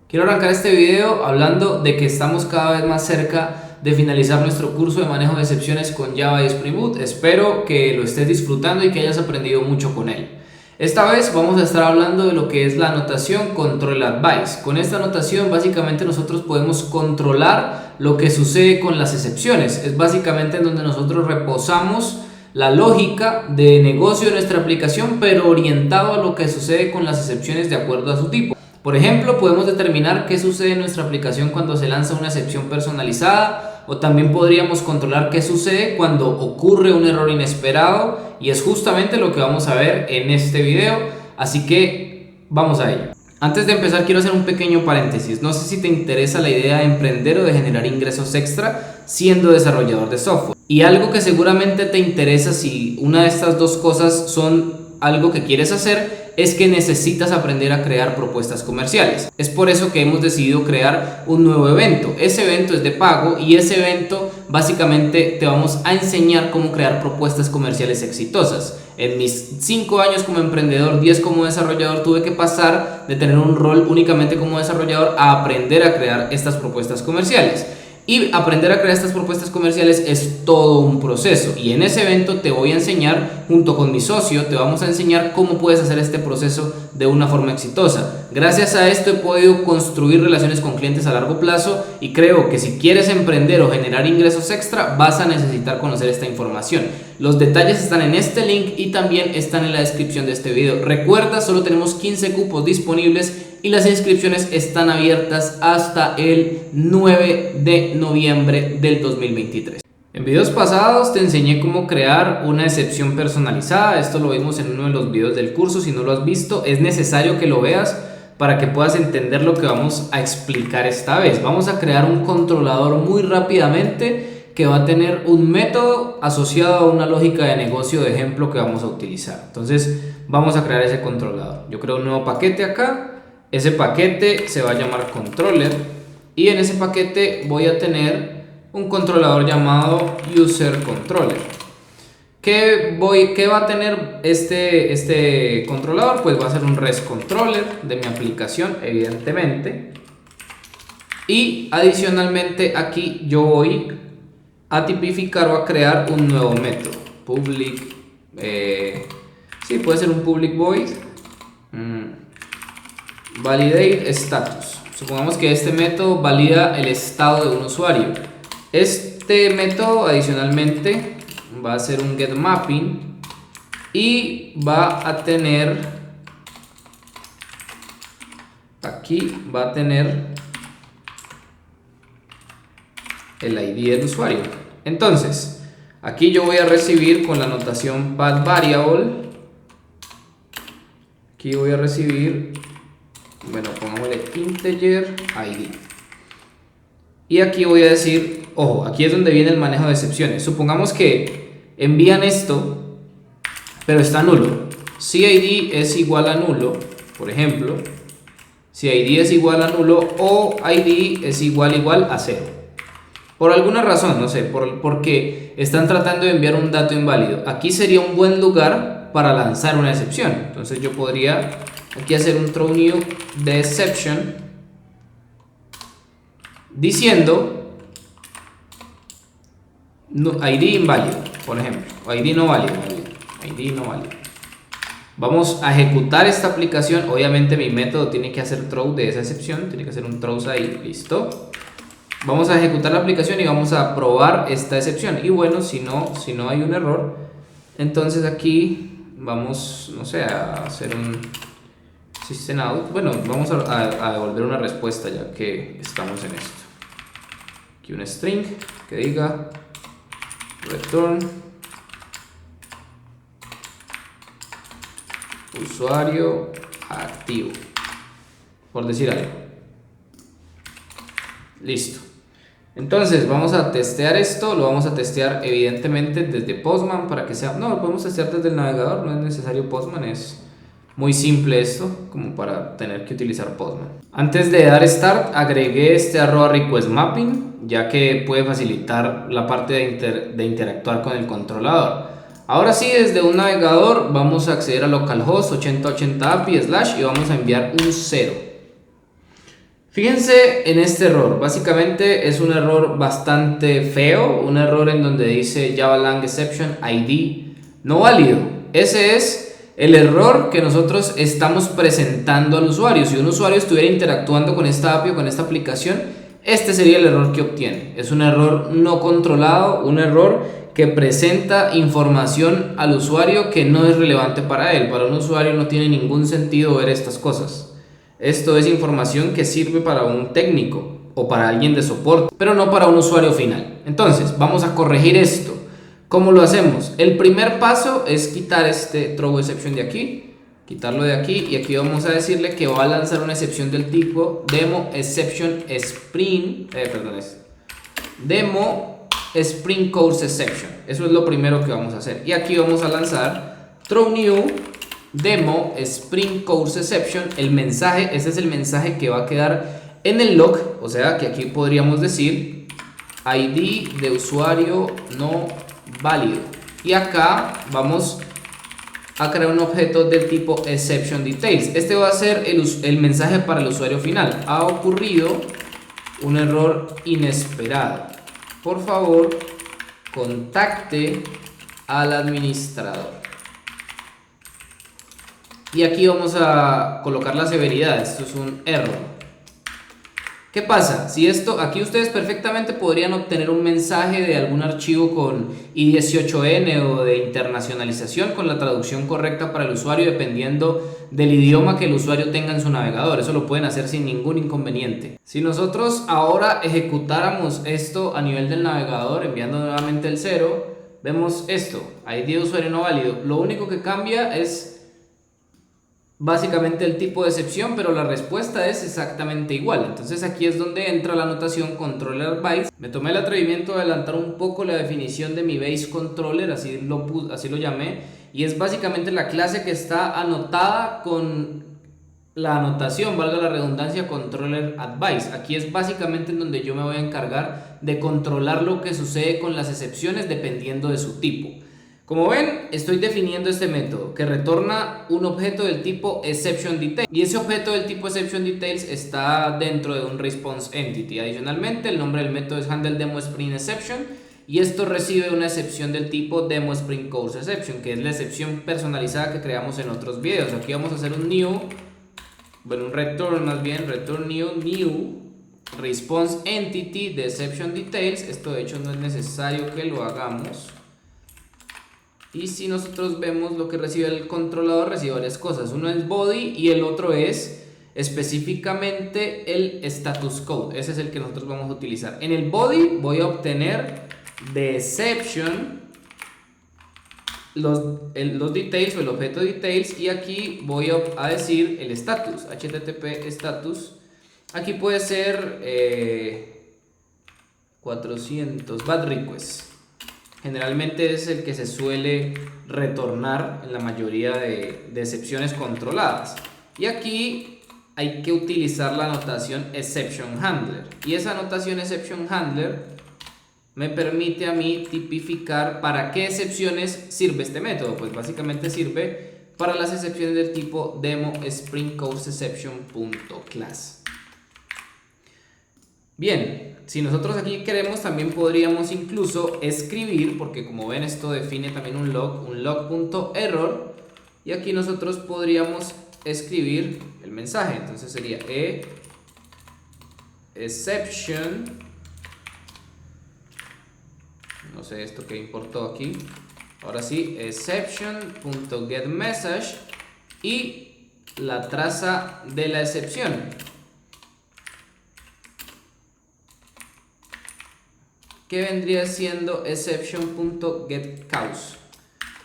Quiero arrancar este video hablando de que estamos cada vez más cerca de finalizar nuestro curso de manejo de excepciones con Java y Spring Boot. Espero que lo estés disfrutando y que hayas aprendido mucho con él. Esta vez vamos a estar hablando de lo que es la anotación Control Advice. Con esta anotación básicamente nosotros podemos controlar lo que sucede con las excepciones. Es básicamente en donde nosotros reposamos la lógica de negocio de nuestra aplicación, pero orientado a lo que sucede con las excepciones de acuerdo a su tipo. Por ejemplo, podemos determinar qué sucede en nuestra aplicación cuando se lanza una excepción personalizada, o también podríamos controlar qué sucede cuando ocurre un error inesperado, y es justamente lo que vamos a ver en este video, así que vamos a ello. Antes de empezar quiero hacer un pequeño paréntesis. No sé si te interesa la idea de emprender o de generar ingresos extra siendo desarrollador de software. Y algo que seguramente te interesa si una de estas dos cosas son algo que quieres hacer, es que necesitas aprender a crear propuestas comerciales. Es por eso que hemos decidido crear un nuevo evento. Ese evento es de pago y ese evento básicamente te vamos a enseñar cómo crear propuestas comerciales exitosas. En mis 5 años como emprendedor, 10 como desarrollador, tuve que pasar de tener un rol únicamente como desarrollador a aprender a crear estas propuestas comerciales. Y aprender a crear estas propuestas comerciales es todo un proceso, y en ese evento te voy a enseñar, junto con mi socio, te vamos a enseñar cómo puedes hacer este proceso de una forma exitosa. Gracias a esto he podido construir relaciones con clientes a largo plazo, y creo que si quieres emprender o generar ingresos extra vas a necesitar conocer esta información. Los detalles están en este link y también están en la descripción de este video. Recuerda, solo tenemos 15 cupos disponibles y las inscripciones están abiertas hasta el 9 de noviembre del 2023. En videos pasados te enseñé cómo crear una excepción personalizada. Esto lo vimos en uno de los videos del curso. Si no lo has visto, es necesario que lo veas para que puedas entender lo que vamos a explicar esta vez. Vamos a crear un controlador muy rápidamente que va a tener un método asociado a una lógica de negocio de ejemplo que vamos a utilizar. Entonces vamos a crear ese controlador. Yo creo un nuevo paquete acá. Ese paquete se va a llamar controller, y en ese paquete voy a tener un controlador llamado user controller. ¿Qué va a tener este controlador? Pues va a ser un REST controller de mi aplicación, evidentemente, y adicionalmente aquí yo voy a tipificar o a crear un nuevo método public, sí, puede ser un public void validate status. Supongamos que este método valida el estado de un usuario. Este método adicionalmente va a ser un get mapping y va a tener aquí el ID del usuario. Entonces aquí yo voy a recibir con la notación path variable, aquí voy a recibir, bueno, pongámosle integer ID. Y aquí voy a decir, ojo, aquí es donde viene el manejo de excepciones. Supongamos que envían esto, pero está nulo. Si ID es igual a nulo, por ejemplo, si ID es igual a nulo o ID es igual a 0. Por alguna razón, no sé, porque están tratando de enviar un dato inválido. Aquí sería un buen lugar para lanzar una excepción. Entonces yo podría aquí hacer un throw new de exception diciendo ID inválido, por ejemplo, o ID no válido, ID no válido. Vamos a ejecutar esta aplicación. Obviamente mi método tiene que hacer throw de esa excepción, tiene que hacer un throw ahí, listo. Vamos a ejecutar la aplicación y vamos a probar esta excepción. Y bueno, si no hay un error, entonces aquí vamos, no sé, a hacer un system out. Bueno, vamos a devolver una respuesta ya que estamos en esto. Aquí un string que diga return usuario activo, por decir algo. Listo. Entonces vamos a testear esto. Lo vamos a testear evidentemente desde Postman para que sea, no, lo podemos testear desde el navegador, no es necesario Postman, es muy simple esto como para tener que utilizar Postman. Antes de dar start agregué este @requestMapping, ya que puede facilitar la parte de interactuar con el controlador. Ahora sí, desde un navegador vamos a acceder a localhost 8080 API / y vamos a enviar un 0. Fíjense en este error. Básicamente es un error bastante feo, un error en donde dice Java Lang Exception ID no válido. Ese es el error que nosotros estamos presentando al usuario. Si un usuario estuviera interactuando con esta API o con esta aplicación, este sería el error que obtiene. Es un error no controlado, un error que presenta información al usuario que no es relevante para él. Para un usuario no tiene ningún sentido ver estas cosas. Esto es información que sirve para un técnico o para alguien de soporte, pero no para un usuario final. Entonces, vamos a corregir esto. ¿Cómo lo hacemos? El primer paso es quitar este throw exception de aquí, quitarlo de aquí, y aquí vamos a decirle que va a lanzar una excepción del tipo demo exception spring, demo spring course exception. Eso es lo primero que vamos a hacer. Y aquí vamos a lanzar throw new demo spring course exception. El mensaje, este es el mensaje que va a quedar en el log, o sea que aquí podríamos decir ID de usuario no válido, y acá vamos a crear un objeto del tipo exception details. Este va a ser el mensaje para el usuario final. Ha ocurrido un error inesperado, por favor contacte al administrador. Y aquí vamos a colocar la severidad. Esto es un error. ¿Qué pasa? Si esto, aquí ustedes perfectamente podrían obtener un mensaje de algún archivo con I18N o de internacionalización con la traducción correcta para el usuario, dependiendo del idioma que el usuario tenga en su navegador. Eso lo pueden hacer sin ningún inconveniente. Si nosotros ahora ejecutáramos esto a nivel del navegador, enviando nuevamente el 0, vemos esto, ID de usuario no válido. Lo único que cambia es básicamente el tipo de excepción, pero la respuesta es exactamente igual. Entonces aquí es donde entra la notación controller base. Me tomé el atrevimiento de adelantar un poco la definición de mi base controller, así lo llamé, y es básicamente la clase que está anotada con la anotación, valga la redundancia, controller advice. Aquí es básicamente en donde yo me voy a encargar de controlar lo que sucede con las excepciones dependiendo de su tipo. Como ven, estoy definiendo este método que retorna un objeto del tipo exception details, y ese objeto del tipo exception details está dentro de un response entity. Adicionalmente, el nombre del método es handle demo spring exception, y esto recibe una excepción del tipo demo spring course exception, que es la excepción personalizada que creamos en otros videos. Aquí vamos a hacer un return new response entity de exception details. Esto de hecho no es necesario que lo hagamos. Y si nosotros vemos lo que recibe el controlador, recibe varias cosas. Uno es body y el otro es específicamente el status code. Ese es el que nosotros vamos a utilizar. En el body voy a obtener de exception los details o el objeto details, y aquí voy a decir el status, http status. Aquí puede ser 400 bad request. Generalmente es el que se suele retornar en la mayoría de excepciones controladas. Y aquí hay que utilizar la notación exception handler. Y esa notación exception handler me permite a mí tipificar para qué excepciones sirve este método. Pues básicamente sirve para las excepciones del tipo demo spring course exception.class. Bien, si nosotros aquí queremos, también podríamos incluso escribir, porque como ven esto define también un log.error, y aquí nosotros podríamos escribir el mensaje. Entonces sería exception, no sé esto que importó aquí, ahora sí, exception.getMessage y la traza de la excepción, que vendría siendo exception.getCause.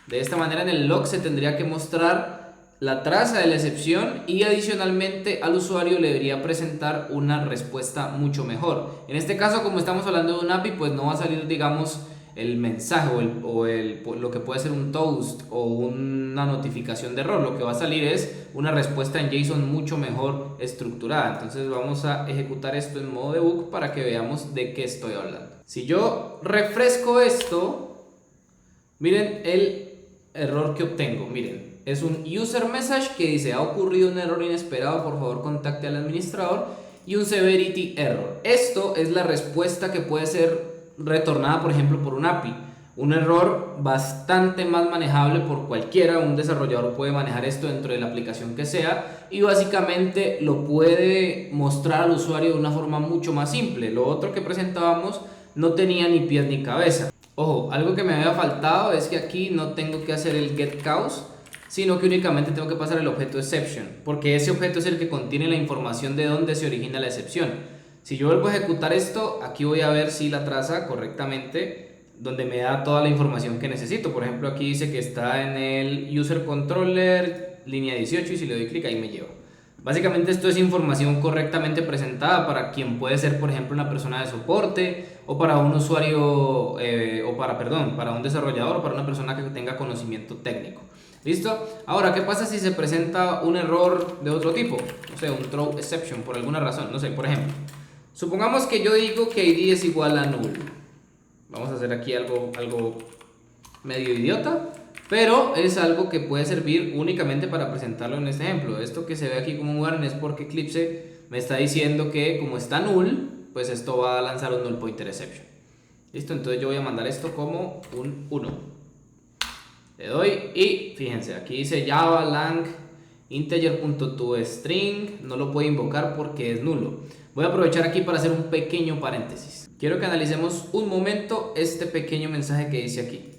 De esta manera en el log se tendría que mostrar la traza de la excepción, y adicionalmente al usuario le debería presentar una respuesta mucho mejor. En este caso, como estamos hablando de un API, pues no va a salir, digamos, el mensaje o lo que puede ser un toast o una notificación de error. Lo que va a salir es una respuesta en JSON mucho mejor estructurada. Entonces vamos a ejecutar esto en modo debug para que veamos de qué estoy hablando. Si yo refresco esto, miren el error que obtengo. Miren, es un user message que dice: ha ocurrido un error inesperado, por favor contacte al administrador. y un severity error. Esto es la respuesta que puede ser retornada, por ejemplo, por un API. Un error bastante más manejable por cualquiera, un desarrollador puede manejar esto dentro de la aplicación que sea y básicamente lo puede mostrar al usuario de una forma mucho más simple. Lo otro que presentábamos no tenía ni pies ni cabeza. Ojo, algo que me había faltado es que aquí no tengo que hacer el getCause, sino que únicamente tengo que pasar el objeto exception, porque ese objeto es el que contiene la información de dónde se origina la excepción. Si yo vuelvo a ejecutar esto, aquí voy a ver si la traza correctamente, donde me da toda la información que necesito. Por ejemplo, aquí dice que está en el user controller línea 18 y si le doy clic ahí me lleva. Básicamente esto es información correctamente presentada para quien puede ser, por ejemplo, una persona de soporte o para un usuario para un desarrollador o para una persona que tenga conocimiento técnico. ¿Listo? Ahora, ¿qué pasa si se presenta un error de otro tipo? No sé, un throw exception por alguna razón. No sé, por ejemplo, supongamos que yo digo que id es igual a null. Vamos a hacer aquí algo medio idiota, pero es algo que puede servir únicamente para presentarlo en este ejemplo. Esto que se ve aquí como un warning es porque Eclipse me está diciendo que como está null, pues esto va a lanzar un null pointer exception. Listo, entonces yo voy a mandar esto como un 1. Le doy y fíjense, aquí dice java lang integer.toString, no lo puedo invocar porque es nulo. Voy a aprovechar aquí para hacer un pequeño paréntesis. Quiero que analicemos un momento este pequeño mensaje que dice aquí.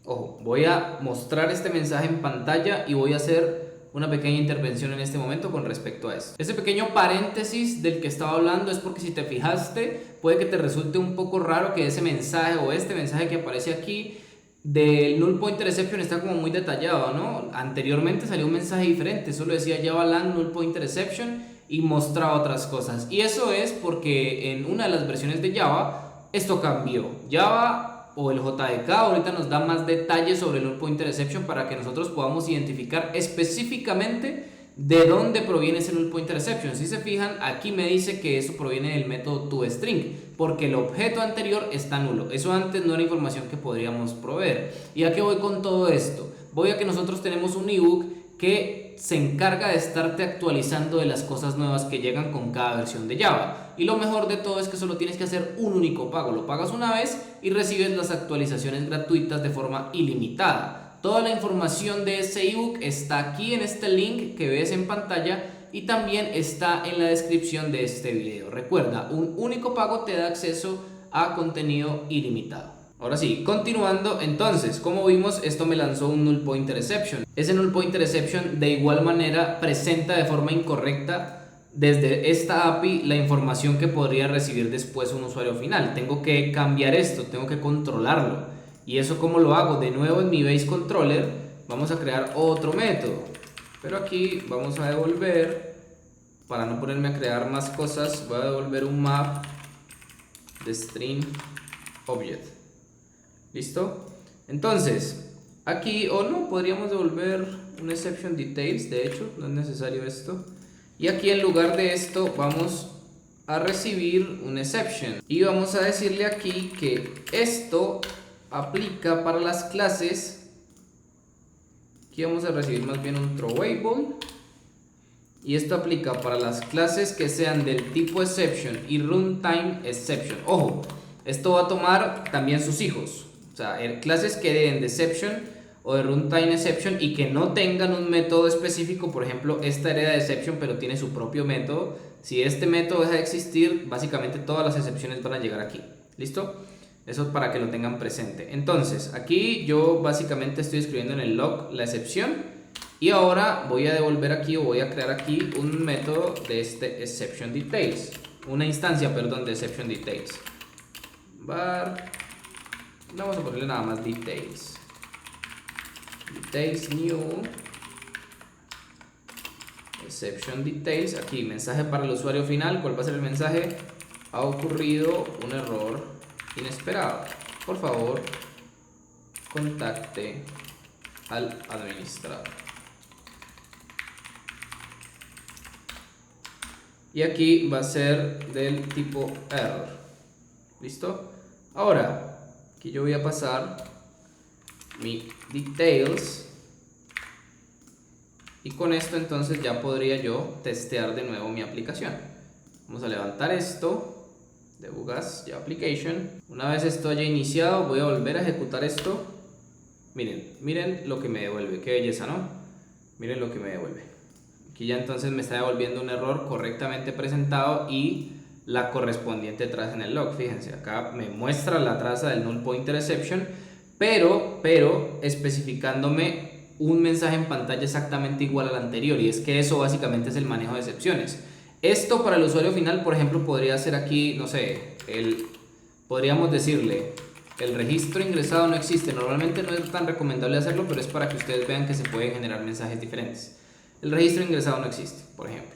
Ojo, voy a mostrar este mensaje en pantalla y voy a hacer una pequeña intervención en este momento con respecto a esto. Este pequeño paréntesis del que estaba hablando es porque si te fijaste, puede que te resulte un poco raro que ese mensaje o este mensaje que aparece aquí del null pointer exception está como muy detallado, ¿no? Anteriormente salió un mensaje diferente, solo decía java lang null pointer exception y mostraba otras cosas. Y eso es porque en una de las versiones de Java esto cambió. Java o el JDK ahorita nos da más detalles sobre el null pointer exception para que nosotros podamos identificar específicamente de dónde proviene ese null pointer exception. Si se fijan, aquí me dice que eso proviene del método toString, porque el objeto anterior está nulo. Eso antes no era información que podríamos proveer. ¿Y a qué voy con todo esto? Voy a que nosotros tenemos un ebook que se encarga de estarte actualizando de las cosas nuevas que llegan con cada versión de Java. Y lo mejor de todo es que solo tienes que hacer un único pago. Lo pagas una vez y recibes las actualizaciones gratuitas de forma ilimitada. Toda la información de ese ebook está aquí en este link que ves en pantalla y también está en la descripción de este video. Recuerda, un único pago te da acceso a contenido ilimitado. Ahora sí, continuando, entonces, como vimos, esto me lanzó un null pointer exception. Ese null pointer exception de igual manera presenta de forma incorrecta desde esta API la información que podría recibir después un usuario final. Tengo que cambiar esto, tengo que controlarlo. ¿Y eso cómo lo hago? De nuevo en mi base controller vamos a crear otro método. Pero aquí vamos a devolver, para no ponerme a crear más cosas, voy a devolver un map de string object. ¿Listo? Entonces, aquí o no, podríamos devolver un exception details, de hecho, no es necesario esto. Y aquí en lugar de esto vamos a recibir un exception. Y vamos a decirle aquí que esto aplica para las clases. Aquí vamos a recibir más bien un throwable. Y esto aplica para las clases que sean del tipo exception y runtime exception. Ojo, esto va a tomar también sus hijos. O sea, clases que den de exception o de runtime exception y que no tengan un método específico. Por ejemplo, esta hereda de exception pero tiene su propio método. Si este método deja de existir, básicamente todas las excepciones van a llegar aquí. ¿Listo? Eso es para que lo tengan presente. Entonces, aquí yo básicamente estoy escribiendo en el log la excepción. Y ahora voy a devolver aquí o voy a crear aquí un método de este exception details. Una instancia, perdón, de exception details. Var. Vamos a ponerle nada más details. Details new. Exception details. Aquí, mensaje para el usuario final. ¿Cuál va a ser el mensaje? Ha ocurrido un error inesperado. Por favor, contacte al administrador. Y aquí va a ser del tipo error. ¿Listo? Ahora, aquí yo voy a pasar mi details. Y con esto entonces ya podría yo testear de nuevo mi aplicación. Vamos a levantar esto, debug as Java application. Una vez esto haya iniciado, voy a volver a ejecutar esto. Miren lo que me devuelve, qué belleza, ¿no? Miren lo que me devuelve. Aquí ya entonces me está devolviendo un error correctamente presentado y la correspondiente traza en el log. Fíjense, acá me muestra la traza del null pointer exception, pero especificándome un mensaje en pantalla exactamente igual al anterior, y es que eso básicamente es el manejo de excepciones. Esto para el usuario final, por ejemplo, podría ser aquí, no sé, podríamos decirle, el registro ingresado no existe. Normalmente no es tan recomendable hacerlo, pero es para que ustedes vean que se pueden generar mensajes diferentes. El registro ingresado no existe, por ejemplo.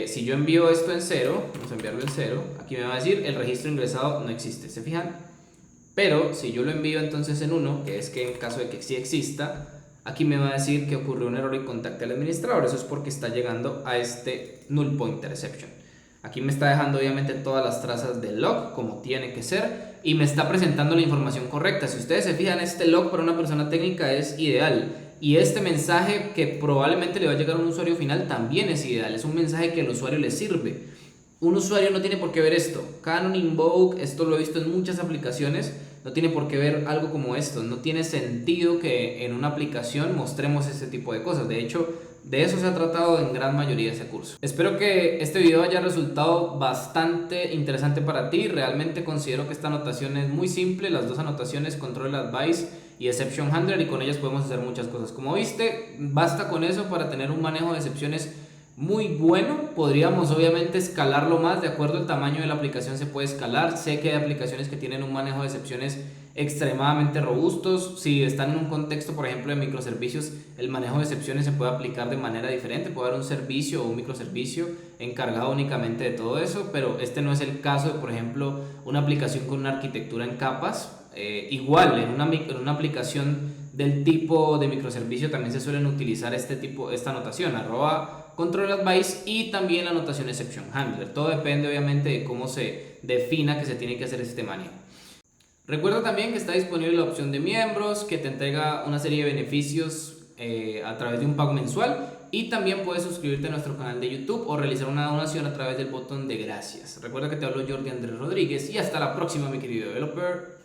Si yo envío esto en 0, vamos a enviarlo en 0, aquí me va a decir el registro ingresado no existe, ¿se fijan? Pero si yo lo envío entonces en 1, que es que en caso de que sí exista, aquí me va a decir que ocurrió un error y contacte al administrador. Eso es porque está llegando a este null pointer exception. Aquí me está dejando obviamente todas las trazas del log como tiene que ser y me está presentando la información correcta. Si ustedes se fijan, este log para una persona técnica es ideal. Y este mensaje que probablemente le va a llegar a un usuario final también es ideal. Es un mensaje que al usuario le sirve. Un usuario no tiene por qué ver esto. Canon Invoke, esto lo he visto en muchas aplicaciones, no tiene por qué ver algo como esto. No tiene sentido que en una aplicación mostremos ese tipo de cosas. De hecho, de eso se ha tratado en gran mayoría de ese curso. Espero que este video haya resultado bastante interesante para ti. Realmente considero que esta anotación es muy simple. Las dos anotaciones, Control Advice y Exception Handler, y con ellas podemos hacer muchas cosas. Como viste, basta con eso para tener un manejo de excepciones muy bueno. Podríamos obviamente escalarlo más, de acuerdo al tamaño de la aplicación se puede escalar. Sé que hay aplicaciones que tienen un manejo de excepciones extremadamente robustos. Si están en un contexto, por ejemplo, de microservicios, el manejo de excepciones se puede aplicar de manera diferente. Puede haber un servicio o un microservicio encargado únicamente de todo eso, pero este no es el caso de, por ejemplo, una aplicación con una arquitectura en capas. Igual, en una aplicación del tipo de microservicio también se suelen utilizar esta notación, control advice, y también la notación exception handler. Todo depende obviamente de cómo se defina que se tiene que hacer este manejo. Recuerda también que está disponible la opción de miembros, que te entrega una serie de beneficios a través de un pago mensual, y también puedes suscribirte a nuestro canal de YouTube o realizar una donación a través del botón de gracias. Recuerda que te hablo Jordi Andrés Rodríguez y hasta la próxima, mi querido developer.